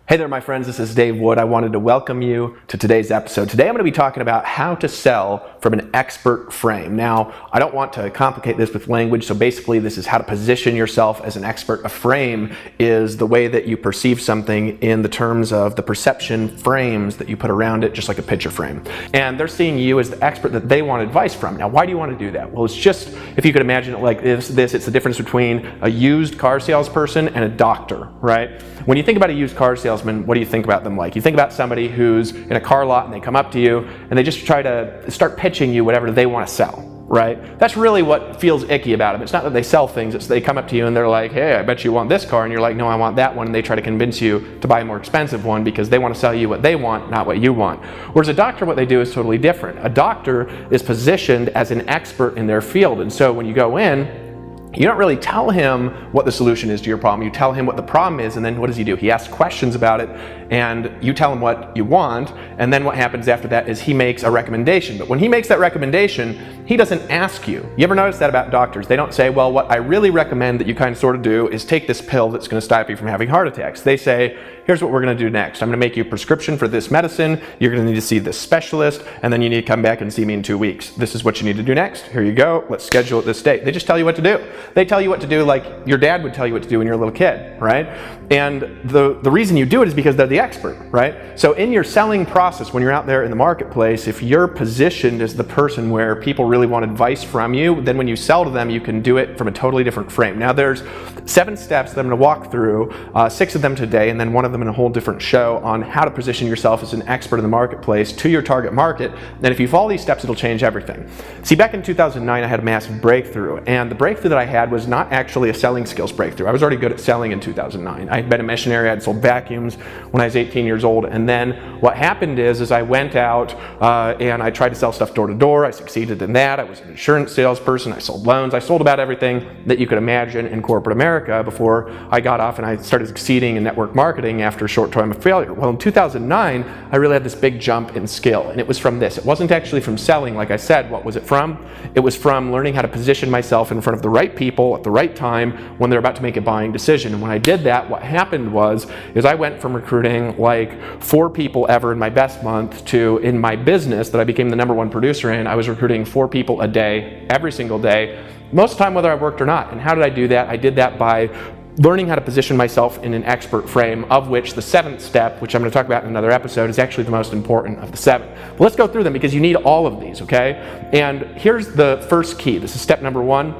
Hey there, my friends, this is Dave Wood. I wanted to welcome you to today's episode. Today I'm going to be talking about how to sell from an expert frame. Now, I don't want to complicate this with language, so basically this is how to position yourself as an expert. A frame is the way that you perceive something in the terms of the perception frames that you put around it, just like a picture frame. And they're seeing you as the expert that they want advice from. Now, why do you want to do that? Well, it's just, if you could imagine it like this, it's the difference between a used car salesperson and a doctor, right? When you think about a used car salesman, what do you think about them like? You think about somebody who's in a car lot and they come up to you and they just try to start pitching you whatever they want to sell, right? That's really what feels icky about them. It's not that they sell things, it's they come up to you and they're like, hey, I bet you want this car, and you're like, no, I want that one, and they try to convince you to buy a more expensive one because they want to sell you what they want, not what you want. Whereas a doctor, what they do is totally different. A doctor is positioned as an expert in their field, and so when you go in, you don't really tell him what the solution is to your problem. You tell him what the problem is, and then what does he do? He asks questions about it, and you tell him what you want, and then what happens after that is he makes a recommendation. But when he makes that recommendation, he doesn't ask you. You ever notice that about doctors? They don't say, well, what I really recommend that you kind of sort of do is take this pill that's going to stop you from having heart attacks. They say, here's what we're going to do next. I'm going to make you a prescription for this medicine. You're going to need to see this specialist, and then you need to come back and see me in 2 weeks. This is what you need to do next. Here you go. Let's schedule it this date. They just tell you what to do. They tell you what to do like your dad would tell you what to do when you're a little kid, right? And the reason you do it is because they're the expert, right? So in your selling process, when you're out there in the marketplace, if you're positioned as the person where people really want advice from you, then when you sell to them, you can do it from a totally different frame. Now there's 7 steps that I'm going to walk through, 6 of them today, and then one of them in a whole different show on how to position yourself as an expert in the marketplace to your target market. And if you follow these steps, it'll change everything. See, back in 2009, I had a massive breakthrough, and the breakthrough that I had was not actually a selling skills breakthrough. I was already good at selling in 2009. I had been a missionary. I had sold vacuums when I was 18 years old. And then what happened is I went out and I tried to sell stuff door to door. I succeeded in that. I was an insurance salesperson. I sold loans. I sold about everything that you could imagine in corporate America before I got off and I started succeeding in network marketing after a short time of failure. Well, in 2009, I really had this big jump in skill, and it was from this. It wasn't actually from selling, like I said. What was it from? It was from learning how to position myself in front of the right people at the right time when they're about to make a buying decision. And when I did that, what happened was I went from recruiting like 4 people ever in my best month to, in my business that I became the #1 producer in, I was recruiting 4 people a day, every single day, most of the time whether I worked or not. And how did I do that? I did that by learning how to position myself in an expert frame, of which the 7th step, which I'm going to talk about in another episode, is actually the most important of the 7. But let's go through them because you need all of these, okay? And here's the first key. This is step number 1.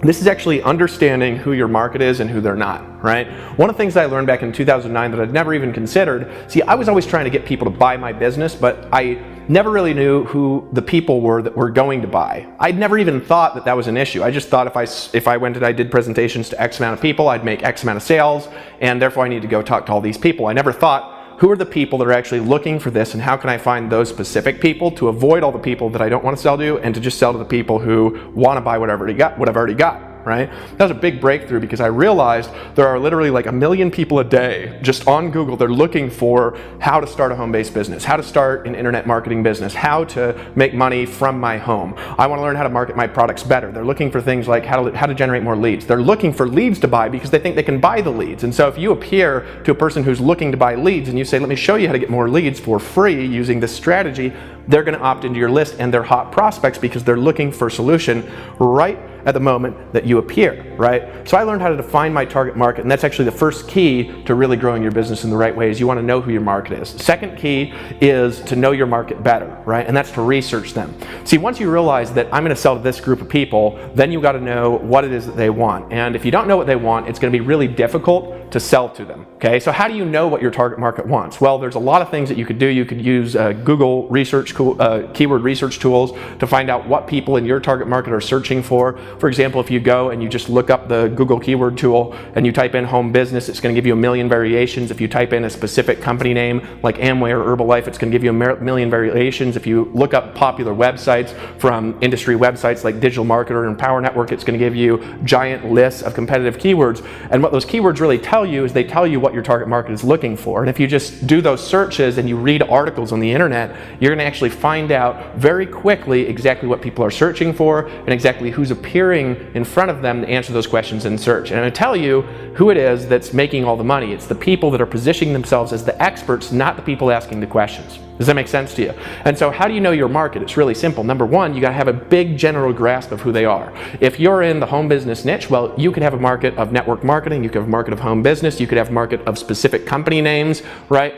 This is actually understanding who your market is and who they're not, right? One of the things that I learned back in 2009 that I'd never even considered, see, I was always trying to get people to buy my business, but I never really knew who the people were that were going to buy. I'd never even thought that that was an issue. I just thought if I went and I did presentations to X amount of people, I'd make X amount of sales, and therefore I need to go talk to all these people. I never thought, who are the people that are actually looking for this, and how can I find those specific people to avoid all the people that I don't want to sell to, and to just sell to the people who want to buy what I've already got. Right? That was a big breakthrough because I realized there are literally like 1 million people a day just on Google. They're looking for how to start a home-based business, how to start an internet marketing business, how to make money from my home. I want to learn how to market my products better. They're looking for things like how to generate more leads. They're looking for leads to buy because they think they can buy the leads. And so if you appear to a person who's looking to buy leads and you say, let me show you how to get more leads for free using this strategy, they're going to opt into your list, and they're hot prospects because they're looking for a solution right at the moment that you appear, right? So I learned how to define my target market, and that's actually the first key to really growing your business in the right way. Is you want to know who your market is. The second key is to know your market better, right? And that's to research them. See, once you realize that I'm going to sell to this group of people, then you got to know what it is that they want. And if you don't know what they want, it's going to be really difficult to sell to them, okay? So how do you know what your target market wants? Well, there's a lot of things that you could do. You could use Google research, keyword research tools to find out what people in your target market are searching for. For example, if you go and you just look up the Google keyword tool and you type in home business, it's going to give you 1 million variations. If you type in a specific company name like Amway or Herbalife, it's going to give you 1 million variations. If you look up popular websites from industry websites like Digital Marketer and Power Network, it's going to give you giant lists of competitive keywords. And what those keywords really tell you is they tell you what your target market is looking for. And if you just do those searches and you read articles on the internet, you're going to actually find out very quickly exactly what people are searching for and exactly who's appearing appearing in front of them to answer those questions in search. And I'm going to tell you who it is that's making all the money. It's the people that are positioning themselves as the experts, not the people asking the questions. Does that make sense to you? And so how do you know your market? It's really simple. Number one, you got to have a big general grasp of who they are. If you're in the home business niche, well, you could have a market of network marketing, you could have a market of home business, you could have a market of specific company names, right?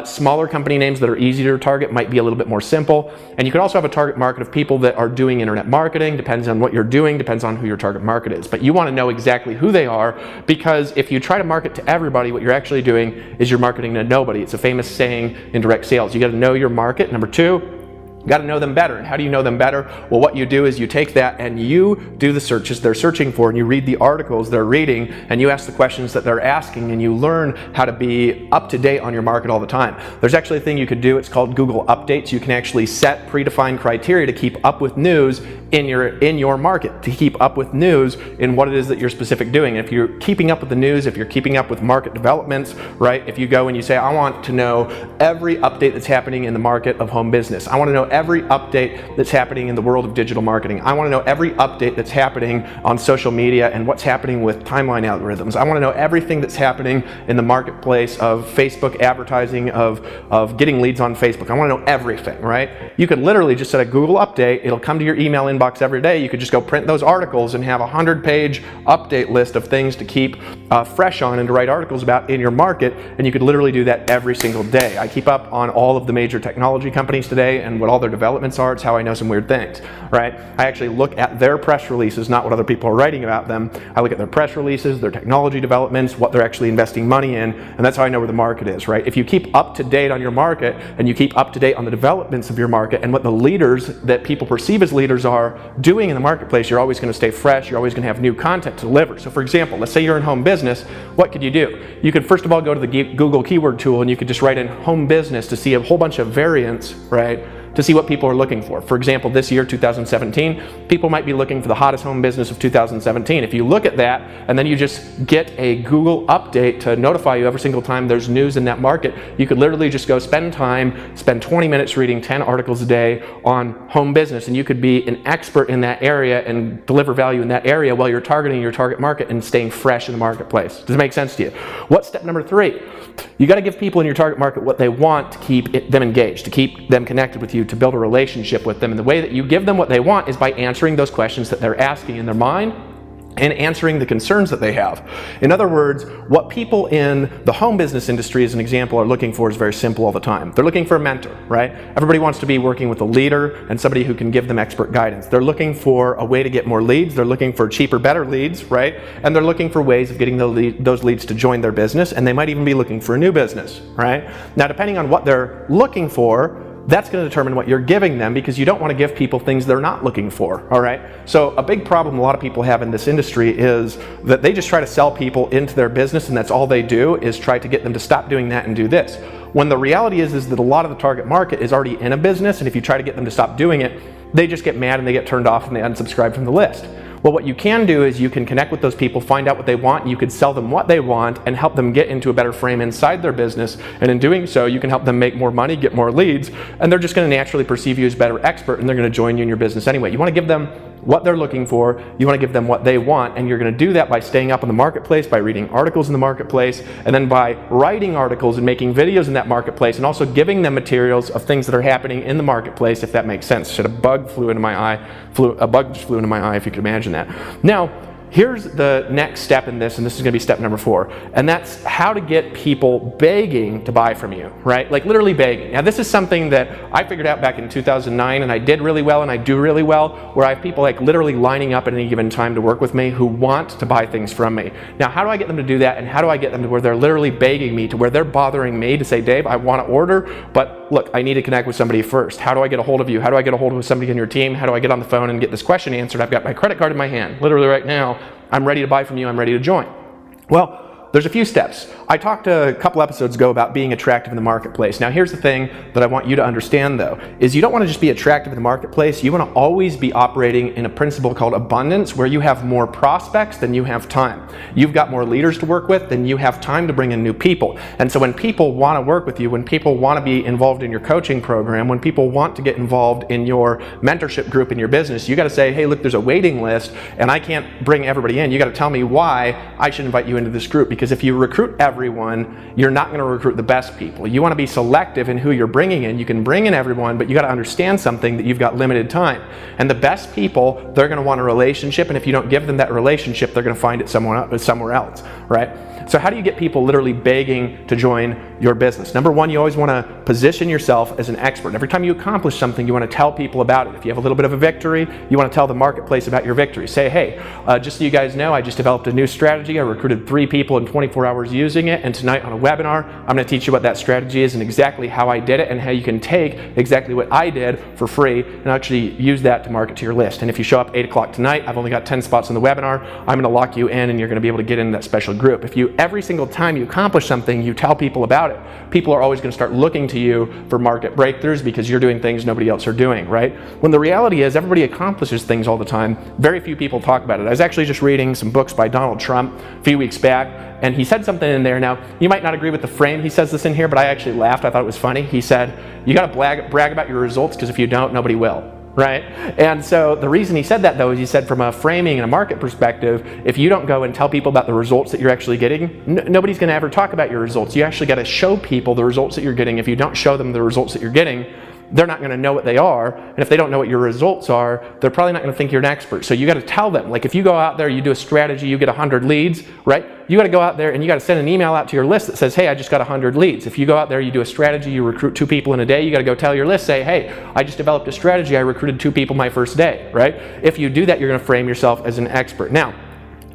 Smaller company names that are easier to target might be a little bit more simple. And you could also have a target market of people that are doing internet marketing. Depends on what you're doing, depends on who your target market is. But you want to know exactly who they are, because if you try to market to everybody, what you're actually doing is you're marketing to nobody. It's a famous saying in direct sales. You got to know your market. Number two, you got to know them better. And how do you know them better? Well, what you do is you take that and you do the searches they're searching for, and you read the articles they're reading, and you ask the questions that they're asking, and you learn how to be up to date on your market all the time. There's actually a thing you could do. It's called Google Updates. You can actually set predefined criteria to keep up with news in your market, to keep up with news in what it is that you're specific doing. And if you're keeping up with the news, if you're keeping up with market developments, right? If you go and you say, I want to know every update that's happening in the market of home business. I want to know every update that's happening in the world of digital marketing. I want to know every update that's happening on social media and what's happening with timeline algorithms. I want to know everything that's happening in the marketplace of Facebook advertising, of getting leads on Facebook. I want to know everything, right? You could literally just set a Google update. It'll come to your email inbox every day. You could just go print those articles and have a 100-page update list of things to keep fresh on and to write articles about in your market. And you could literally do that every single day. I keep up on all of the major technology companies today and what all their developments are. It's how I know some weird things, right? I actually look at their press releases, not what other people are writing about them. I look at their press releases, their technology developments, what they're actually investing money in, and that's how I know where the market is, right? If you keep up to date on your market and you keep up to date on the developments of your market and what the leaders that people perceive as leaders are doing in the marketplace, you're always going to stay fresh. You're always going to have new content to deliver. So for example, let's say you're in home business. What could you do? You could first of all go to the Google keyword tool and you could just write in home business to see a whole bunch of variants, right? To see what people are looking for. For example, this year, 2017, people might be looking for the hottest home business of 2017. If you look at that and then you just get a Google update to notify you every single time there's news in that market, you could literally just go spend 20 minutes reading 10 articles a day on home business, and you could be an expert in that area and deliver value in that area while you're targeting your target market and staying fresh in the marketplace. Does it make sense to you? What's step number 3? You got to give people in your target market what they want to keep them engaged, to keep them connected with you, to build a relationship with them. And the way that you give them what they want is by answering those questions that they're asking in their mind and answering the concerns that they have. In other words, what people in the home business industry, as an example, are looking for is very simple all the time. They're looking for a mentor, right? Everybody wants to be working with a leader and somebody who can give them expert guidance. They're looking for a way to get more leads. They're looking for cheaper, better leads, right? And they're looking for ways of getting those leads to join their business, and they might even be looking for a new business, right? Now, depending on what they're looking for, that's going to determine what you're giving them, because you don't want to give people things they're not looking for, all right? So a big problem a lot of people have in this industry is that they just try to sell people into their business, and that's all they do is try to get them to stop doing that and do this. When the reality is that a lot of the target market is already in a business, and if you try to get them to stop doing it, they just get mad and they get turned off and they unsubscribe from the list. Well, what you can do is you can connect with those people, find out what they want, and you could sell them what they want and help them get into a better frame inside their business. And in doing so, you can help them make more money, get more leads, and they're just going to naturally perceive you as a better expert, and they're going to join you in your business anyway. You want to give them what they're looking for, you want to give them what they want, and you're going to do that by staying up in the marketplace, by reading articles in the marketplace, and then by writing articles and making videos in that marketplace, and also giving them materials of things that are happening in the marketplace, if that makes sense. Should a bug flew into my eye, a bug just flew into my eye, if you could imagine that. Now, here's the next step in this, and this is going to be step number 4, and that's how to get people begging to buy from you, right? Like literally begging. Now, this is something that I figured out back in 2009, and I did really well, and I do really well, where I have people like literally lining up at any given time to work with me who want to buy things from me. Now, how do I get them to do that, and how do I get them to where they're literally begging me, to where they're bothering me to say, Dave, I want to order, but look, I need to connect with somebody first. How do I get a hold of you? How do I get a hold of somebody on your team? How do I get on the phone and get this question answered? I've got my credit card in my hand, literally right now. I'm ready to buy from you. I'm ready to join. Well, there's a few steps. I talked a couple episodes ago about being attractive in the marketplace. Now here's the thing that I want you to understand though, is you don't want to just be attractive in the marketplace, you want to always be operating in a principle called abundance, where you have more prospects than you have time. You've got more leaders to work with than you have time to bring in new people. And so when people want to work with you, when people want to be involved in your coaching program, when people want to get involved in your mentorship group in your business, you got to say, hey, look, there's a waiting list and I can't bring everybody in. You got to tell me why I should invite you into this group, because if you recruit everyone, you're not going to recruit the best people. You want to be selective in who you're bringing in. You can bring in everyone, but you got to understand something, that you've got limited time. And the best people, they're going to want a relationship, and if you don't give them that relationship, they're going to find it somewhere else, right? So how do you get people literally begging to join your business? Number one, you always want to position yourself as an expert. Every time you accomplish something, you want to tell people about it. If you have a little bit of a victory, you want to tell the marketplace about your victory. Say, hey, just so you guys know, I just developed a new strategy. I recruited 3 people in 24 hours using it, and tonight on a webinar, I'm going to teach you what that strategy is and exactly how I did it, and how you can take exactly what I did for free and actually use that to market to your list. And if you show up 8 o'clock tonight, I've only got 10 spots in the webinar, I'm going to lock you in and you're going to be able to get into that special group. If you, every single time you accomplish something, you tell people about it, people are always going to start looking to you for market breakthroughs, because you're doing things nobody else are doing, right? When the reality is everybody accomplishes things all the time, very few people talk about it. I was actually just reading some books by Donald Trump a few weeks back, and he said something in there. Now, you might not agree with the frame he says this in here, but I actually laughed. I thought it was funny. He said, you got to brag about your results, because if you don't, nobody will. Right? And so the reason he said that, though, is he said from a framing and a market perspective, if you don't go and tell people about the results that you're actually getting, nobody's going to ever talk about your results. You actually got to show people the results that you're getting. If you don't show them the results that you're getting, they're not going to know what they are. And if they don't know what your results are, they're probably not going to think you're an expert. So you got to tell them. Like if you go out there, you do a strategy, you get 100 leads, right? You got to go out there and you got to send an email out to your list that says, hey, I just got 100 leads. If you go out there, you do a strategy, you recruit 2 people in a day, you got to go tell your list, say, hey, I just developed a strategy, I recruited 2 people my first day, right? If you do that, you're going to frame yourself as an expert. Now,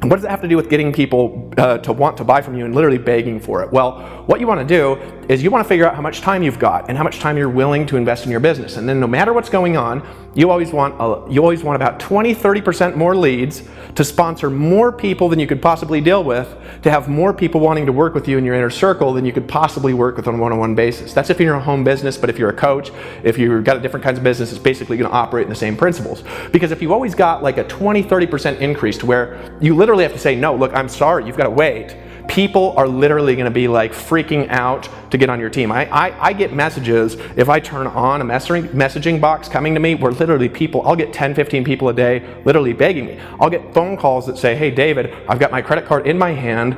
what does it have to do with getting people to want to buy from you and literally begging for it? Well, what you want to do is you want to figure out how much time you've got and how much time you're willing to invest in your business. And then no matter what's going on, you always want about 20-30% more leads, to sponsor more people than you could possibly deal with, to have more people wanting to work with you in your inner circle than you could possibly work with on a one-on-one basis. That's if you're in a home business, but if you're a coach, if you've got different kinds of business, it's basically going to operate in the same principles. Because if you've always got like a 20-30% increase to where you literally have to say, no, look, I'm sorry, you've got to wait, people are literally going to be like freaking out to get on your team. I get messages if I turn on a messaging box coming to me where literally people, I'll get 10-15 people a day literally begging me. I'll get phone calls that say, hey David, I've got my credit card in my hand,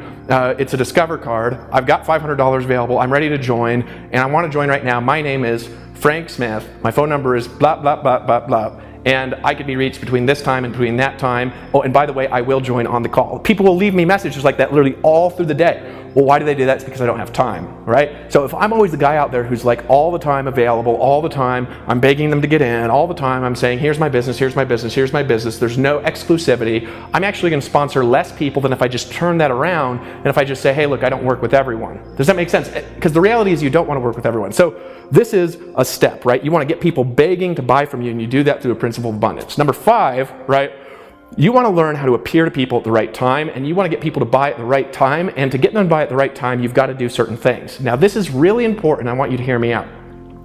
it's a Discover card, I've got $500 available, I'm ready to join, and I want to join right now. My name is Frank Smith, my phone number is blah blah blah blah blah, and I could be reached between this time and between that time. Oh, and by the way, I will join on the call. People will leave me messages like that literally all through the day. Well, why do they do that? It's because I don't have time, right? So if I'm always the guy out there who's like all the time available, all the time, I'm begging them to get in, all the time I'm saying, here's my business, here's my business, here's my business, there's no exclusivity, I'm actually going to sponsor less people than if I just turn that around and if I just say, hey, look, I don't work with everyone. Does that make sense? Because the reality is you don't want to work with everyone. So this is a step, right? You want to get people begging to buy from you, and you do that through a principle of abundance. Number 5, right? You want to learn how to appear to people at the right time, and you want to get people to buy at the right time, and to get them to buy at the right time, you've got to do certain things. Now, this is really important. I want you to hear me out.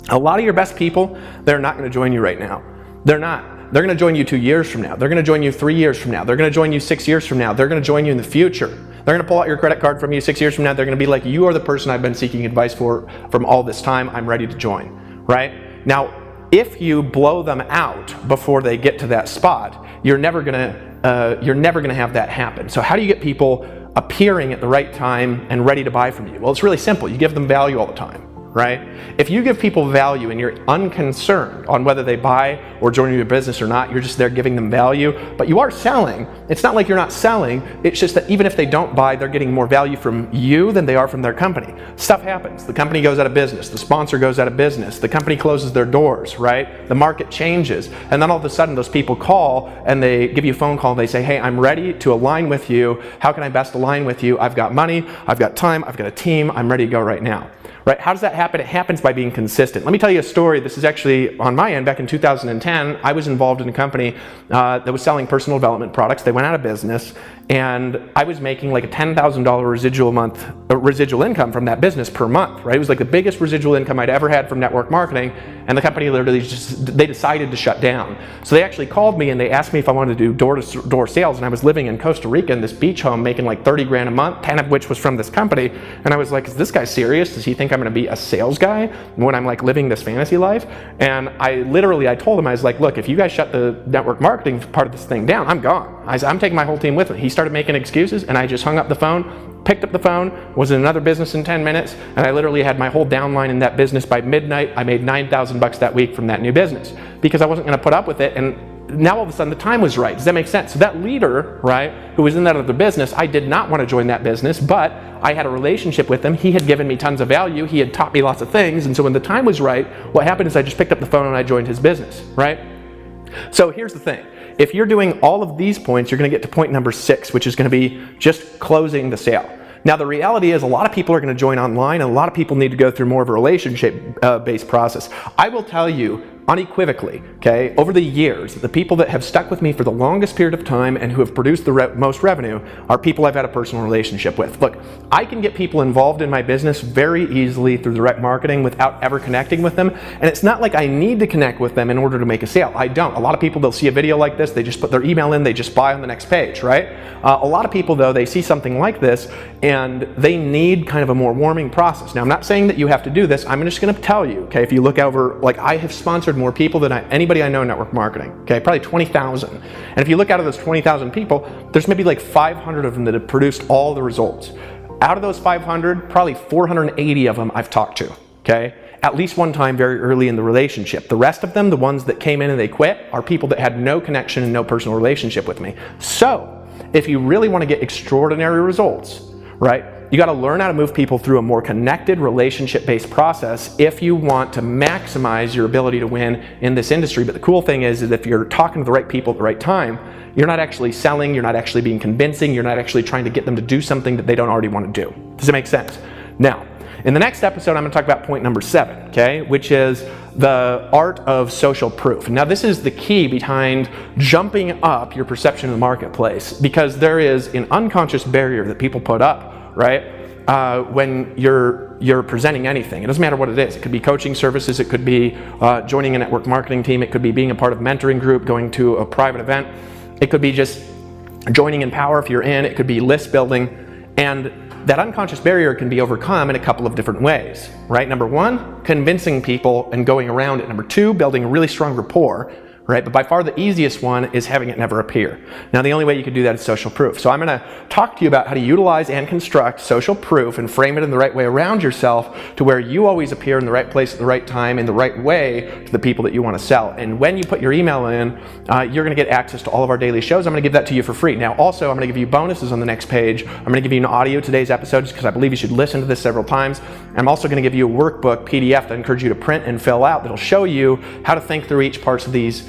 A lot of your best people, they're not going to join you right now. They're not. They're going to join you 2 years from now. They're going to join you 3 years from now. They're going to join you 6 years from now. They're going to join you in the future. They're going to pull out your credit card from you 6 years from now. They're going to be like, you are the person I've been seeking advice for from all this time. I'm ready to join, right? Now, if you blow them out before they get to that spot, you're never going to have that happen. So how do you get people appearing at the right time and ready to buy from you? Well, it's really simple. You give them value all the time, right? If you give people value and you're unconcerned on whether they buy or join your business or not, you're just there giving them value, but you are selling. It's not like you're not selling. It's just that even if they don't buy, they're getting more value from you than they are from their company. Stuff happens. The company goes out of business. The sponsor goes out of business. The company closes their doors, right? The market changes. And then all of a sudden those people call and they give you a phone call and they say, hey, I'm ready to align with you. How can I best align with you? I've got money, I've got time, I've got a team, I'm ready to go right now. Right? How does that happen? It happens by being consistent. Let me tell you a story. This is actually on my end. Back in 2010, I was involved in a company that was selling personal development products. They went out of business, And I was making like a $10,000 residual income from that business per month, right? It was like the biggest residual income I'd ever had from network marketing, and the company literally they decided to shut down. So they actually called me and they asked me if I wanted to do door-to-door sales, and I was living in Costa Rica in this beach home making like 30 grand a month, 10 of which was from this company, and I was like, is this guy serious? Does he think I'm gonna be a sales guy when I'm like living this fantasy life? And I told him, I was like, look, if you guys shut the network marketing part of this thing down, I'm gone. I'm taking my whole team with me. He started making excuses, and I just hung up the phone, picked up the phone, was in another business in 10 minutes, and I literally had my whole downline in that business by midnight. I made $9,000 that week from that new business because I wasn't going to put up with it. And now all of a sudden the time was right. Does that make sense? So that leader, right, who was in that other business, I did not want to join that business, but I had a relationship with him. He had given me tons of value. He had taught me lots of things. And so when the time was right, what happened is I just picked up the phone and I joined his business, right? So here's the thing. If you're doing all of these points, you're going to get to point number 6, which is going to be just closing the sale. Now, the reality is a lot of people are going to join online, and a lot of people need to go through more of a relationship-based process. I will tell you unequivocally, okay, over the years, the people that have stuck with me for the longest period of time and who have produced the most revenue are people I've had a personal relationship with. Look, I can get people involved in my business very easily through direct marketing without ever connecting with them, and it's not like I need to connect with them in order to make a sale. I don't. A lot of people, they'll see a video like this, they just put their email in, they just buy on the next page, right? A lot of people, though, they see something like this and they need kind of a more warming process. Now, I'm not saying that you have to do this. I'm just going to tell you, okay, if you look over, like I have sponsored more people than anybody I know in network marketing, okay, probably 20,000. And if you look out of those 20,000 people, there's maybe like 500 of them that have produced all the results. Out of those 500, probably 480 of them I've talked to, okay? At least one time very early in the relationship. The rest of them, the ones that came in and they quit, are people that had no connection and no personal relationship with me. So, if you really want to get extraordinary results, right, you got to learn how to move people through a more connected, relationship-based process if you want to maximize your ability to win in this industry. But the cool thing is that if you're talking to the right people at the right time, you're not actually selling, you're not actually being convincing, you're not actually trying to get them to do something that they don't already want to do. Does it make sense? Now, in the next episode, I'm going to talk about point number 7, okay, which is the art of social proof. Now, this is the key behind jumping up your perception in the marketplace, because there is an unconscious barrier that people put up, right, when you're presenting anything. It doesn't matter what it is. It could be coaching services, it could be joining a network marketing team, it could be being a part of a mentoring group, going to a private event, it could be just joining in Power if you're in, it could be list building, and that unconscious barrier can be overcome in a couple of different ways, right? Number 1, convincing people and going around it. Number 2, building a really strong rapport, right? But by far the easiest one is having it never appear. Now, the only way you can do that is social proof. So I'm going to talk to you about how to utilize and construct social proof and frame it in the right way around yourself to where you always appear in the right place at the right time in the right way to the people that you want to sell. And when you put your email in, you're going to get access to all of our daily shows. I'm going to give that to you for free. Now, also, I'm going to give you bonuses on the next page. I'm going to give you an audio today's episode just because I believe you should listen to this several times. I'm also going to give you a workbook PDF that I encourage you to print and fill out that'll show you how to think through each parts of these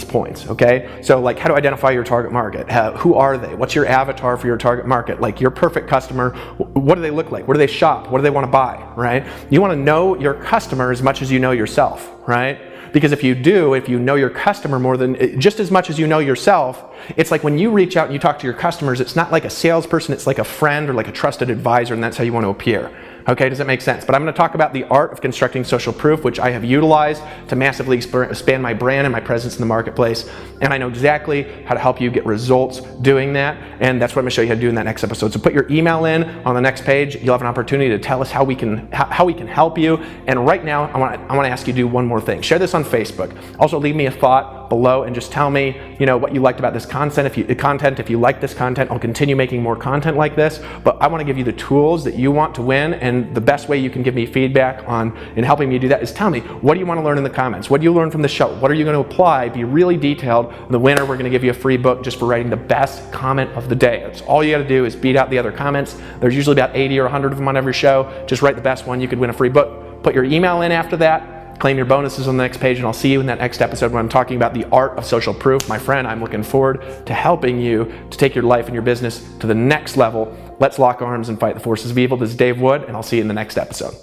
points, okay? So like how to identify your target market. Who are they? What's your avatar for your target market? Like your perfect customer, what do they look like? Where do they shop? What do they want to buy, right? You want to know your customer as much as you know yourself, right? Because if you know your customer more than, just as much as you know yourself, it's like when you reach out and you talk to your customers, it's not like a salesperson, it's like a friend or like a trusted advisor, and that's how you want to appear. Okay, does that make sense? But I'm going to talk about the art of constructing social proof, which I have utilized to massively expand my brand and my presence in the marketplace. And I know exactly how to help you get results doing that. And that's what I'm going to show you how to do in that next episode. So put your email in on the next page. You'll have an opportunity to tell us how we can help you. And right now, I want to ask you to do one more thing. Share this on Facebook. Also, leave me a thought below and just tell me, what you liked about this content. If you like this content, I'll continue making more content like this. But I want to give you the tools that you want to win. And the best way you can give me feedback on in helping me do that is tell me, what do you want to learn in the comments? What do you learn from the show? What are you going to apply? Be really detailed. The winner, we're going to give you a free book just for writing the best comment of the day. That's all you got to do is beat out the other comments. There's usually about 80 or 100 of them on every show. Just write the best one. You could win a free book. Put your email in after that. Claim your bonuses on the next page, and I'll see you in that next episode when I'm talking about the art of social proof. My friend, I'm looking forward to helping you to take your life and your business to the next level. Let's lock arms and fight the forces of evil. This is Dave Wood, and I'll see you in the next episode.